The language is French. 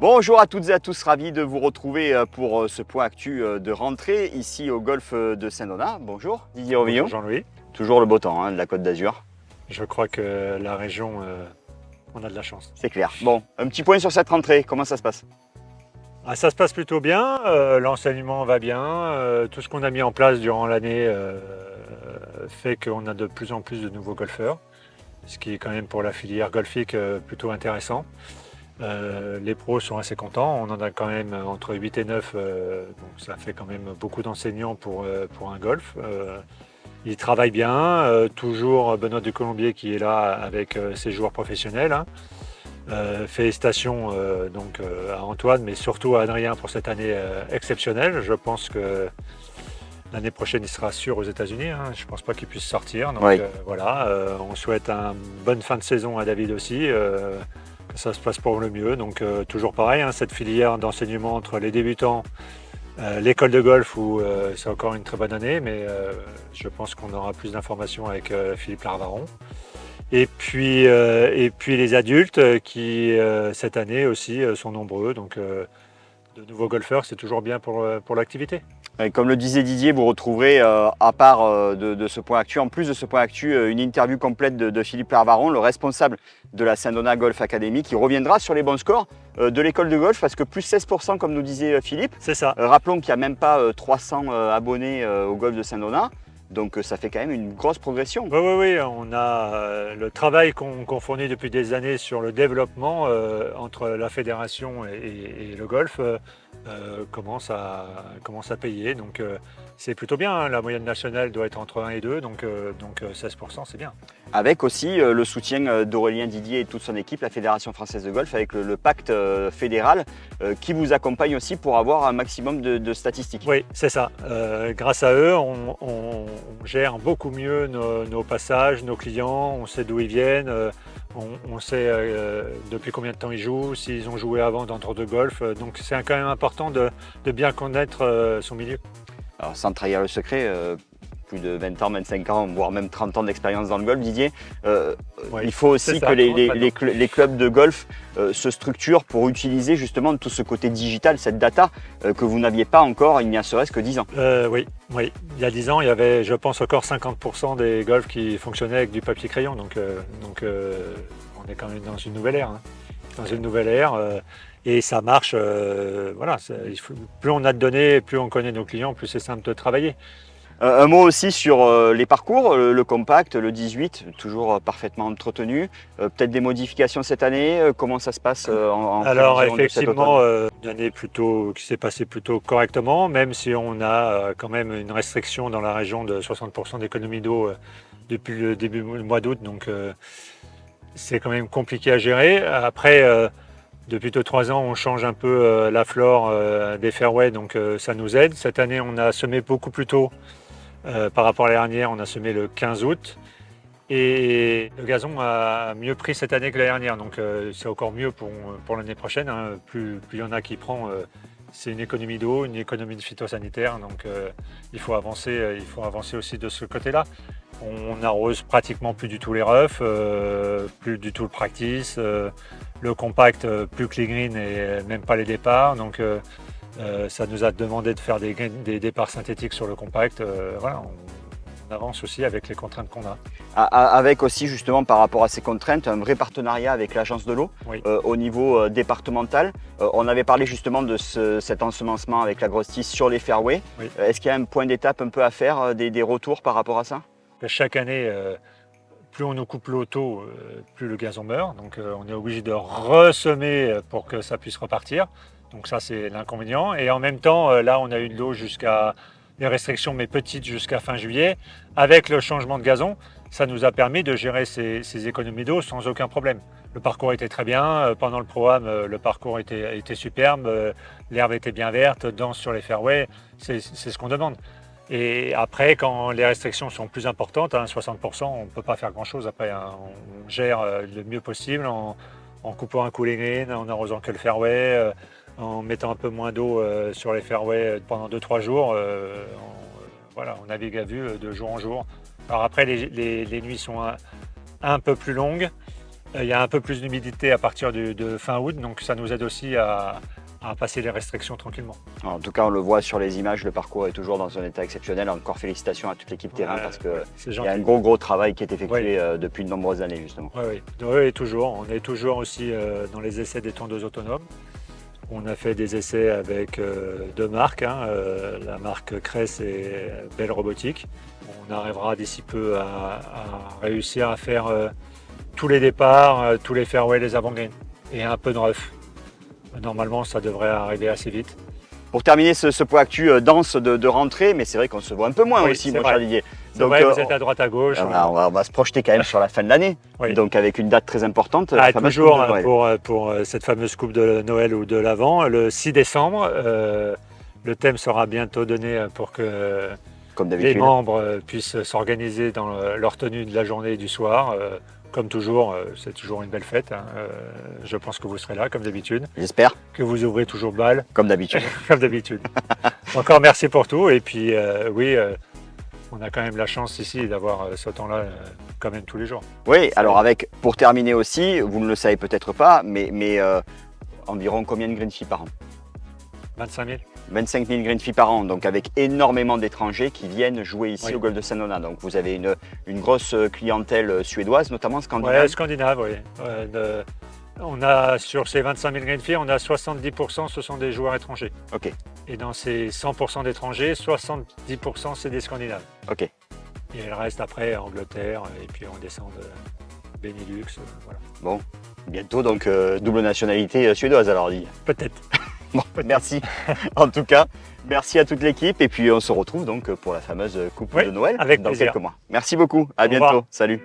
Bonjour à toutes et à tous, ravi de vous retrouver pour ce point actu de rentrée ici au golfe de Saint-Donat. Bonjour Didier Rovillon. Bonjour Jean-Louis. Toujours le beau temps de la Côte d'Azur. Je crois que la région, on a de la chance. C'est clair. Bon, un petit point sur cette rentrée, comment ça se passe? Ça se passe plutôt bien, l'enseignement va bien, tout ce qu'on a mis en place durant l'année fait qu'on a de plus en plus de nouveaux golfeurs, ce qui est quand même pour la filière golfique plutôt intéressant. Les pros sont assez contents, on en a quand même entre 8 et 9, donc ça fait quand même beaucoup d'enseignants pour un golf. Ils travaillent bien, toujours Benoît de Colombier qui est là avec ses joueurs professionnels. Félicitations à Antoine, mais surtout à Adrien pour cette année exceptionnelle. Je pense que l'année prochaine, il sera sûr aux États-Unis. Je ne pense pas qu'il puisse sortir. Donc oui. Voilà, on souhaite une bonne fin de saison à David aussi, que ça se passe pour le mieux. Donc toujours pareil, cette filière d'enseignement entre les débutants, l'école de golf où c'est encore une très bonne année, mais je pense qu'on aura plus d'informations avec Philippe Larvaron. Et puis les adultes qui, cette année aussi, sont nombreux. Donc, de nouveaux golfeurs, c'est toujours bien pour l'activité. Comme le disait Didier, vous retrouverez, à part de ce point actu, en plus de ce point actu, une interview complète de Philippe Larvaron, le responsable de la Saint-Donat Golf Academy, qui reviendra sur les bons scores de l'école de golf, parce que plus 16%, comme nous disait Philippe. C'est ça. Rappelons qu'il n'y a même pas 300 abonnés au golf de Saint-Donat. Donc ça fait quand même une grosse progression. Oui, on a le travail qu'on fournit depuis des années sur le développement entre la fédération et le golf commence à payer. Donc c'est plutôt bien, la moyenne nationale doit être entre 1 et 2, donc 16% c'est bien. Avec aussi le soutien d'Aurélien Didier et toute son équipe, la Fédération Française de Golf, avec le pacte fédéral qui vous accompagne aussi pour avoir un maximum de statistiques. Oui, c'est ça. Grâce à eux, on gère beaucoup mieux nos passages, nos clients, on sait d'où ils viennent, on sait depuis combien de temps ils jouent, s'ils ont joué avant dans tour de golf. Donc c'est quand même important de bien connaître son milieu. Alors sans trahir le secret, plus de 20 ans, 25 ans, voire même 30 ans d'expérience dans le golf, Didier, Oui, il faut aussi que les clubs de golf se structurent pour utiliser justement tout ce côté digital, cette data que vous n'aviez pas encore il n'y a serait-ce que 10 ans. Oui. Il y a 10 ans, il y avait, je pense, encore 50% des golfs qui fonctionnaient avec du papier crayon. Donc on est quand même dans une nouvelle ère. Dans une nouvelle ère. Et ça marche, plus on a de données, plus on connaît nos clients, plus c'est simple de travailler. Un mot aussi sur les parcours, le compact, le 18, toujours parfaitement entretenu. Peut-être des modifications cette année, comment ça se passe Alors effectivement, une année qui s'est passée plutôt correctement, même si on a quand même une restriction dans la région de 60% d'économie d'eau depuis le début du mois d'août, donc c'est quand même compliqué à gérer. Après, depuis 2-3 ans, on change un peu la flore des fairways, donc ça nous aide. Cette année, on a semé beaucoup plus tôt. Par rapport à l'année dernière, on a semé le 15 août et le gazon a mieux pris cette année que l'année dernière, donc c'est encore mieux pour l'année prochaine. Plus il y en a qui prend, c'est une économie d'eau, une économie de phytosanitaire, donc il faut avancer aussi de ce côté-là. On n'arrose pratiquement plus du tout les roughs, plus du tout le practice, le compact plus que les greens et même pas les départs, donc ça nous a demandé de faire des départs synthétiques sur le compact. On avance aussi avec les contraintes qu'on a. Avec aussi justement par rapport à ces contraintes, un vrai partenariat avec l'agence de l'eau au niveau départemental. On avait parlé justement de cet ensemencement avec la grosse tisse sur les fairways. Oui. Est-ce qu'il y a un point d'étape un peu à faire, des retours par rapport à ça? Chaque année, plus on nous coupe l'eau tôt, plus le gazon meurt. Donc on est obligé de ressemer pour que ça puisse repartir. Donc ça, c'est l'inconvénient. Et en même temps, là, on a eu de l'eau jusqu'à des restrictions, mais petites, jusqu'à fin juillet. Avec le changement de gazon, ça nous a permis de gérer ces économies d'eau sans aucun problème. Le parcours était très bien. Pendant le programme, le parcours était superbe. L'herbe était bien verte, dense sur les fairways. C'est ce qu'on demande. Et après, quand les restrictions sont plus importantes, 60%, on ne peut pas faire grand-chose. Après, on gère le mieux possible en coupant un coup les greens, en arrosant que le fairway, en mettant un peu moins d'eau sur les fairways pendant 2-3 jours. On navigue à vue de jour en jour. Alors après, les nuits sont un peu plus longues. Il y a un peu plus d'humidité à partir de fin août, donc ça nous aide aussi à passer les restrictions tranquillement. En tout cas, on le voit sur les images, le parcours est toujours dans un état exceptionnel. Encore félicitations à toute l'équipe terrain parce qu'il y a un gros travail qui est effectué depuis de nombreuses années justement. Oui, toujours. On est toujours aussi dans les essais des tondeuses autonomes. On a fait des essais avec deux marques, la marque Cress et Bell Robotique. On arrivera d'ici peu à réussir à faire tous les départs, tous les fairways, les avant-greens et un peu de rough. Normalement, ça devrait arriver assez vite. Pour terminer ce point actu dense de rentrée, mais c'est vrai qu'on se voit un peu moins aussi, mon cher Didier. Donc, vrai, vous êtes à droite à gauche. On va se projeter quand même sur la fin de l'année, donc avec une date très importante. Toujours pour cette fameuse coupe de Noël ou de l'Avent, le 6 décembre. Le thème sera bientôt donné pour que les membres puissent s'organiser dans leur tenue de la journée et du soir. Comme toujours, c'est toujours une belle fête. Je pense que vous serez là, comme d'habitude. J'espère. Que vous ouvrez toujours balle. Comme d'habitude. Comme d'habitude. Encore merci pour tout. Et puis, oui, on a quand même la chance ici d'avoir ce temps-là quand même tous les jours. Oui, alors pour terminer aussi, vous ne le savez peut-être pas, mais environ combien de green fees par an? 25 000. 25 000 green fees par an, donc avec énormément d'étrangers qui viennent jouer ici au golf de Saint Donat. Donc vous avez une grosse clientèle suédoise, notamment scandinave. Oui, scandinave, oui. On a sur ces 25 000 green fees, on a 70% ce sont des joueurs étrangers. Ok. Et dans ces 100% d'étrangers, 70% c'est des Scandinaves. Ok. Et le reste après Angleterre et puis on descend de Benelux. Voilà. Bon, bientôt donc double nationalité suédoise alors dit. Peut-être. Bon, merci. En tout cas, merci à toute l'équipe et puis on se retrouve donc pour la fameuse coupe de Noël avec dans plaisir. quelques mois. Merci beaucoup. À bientôt. Salut.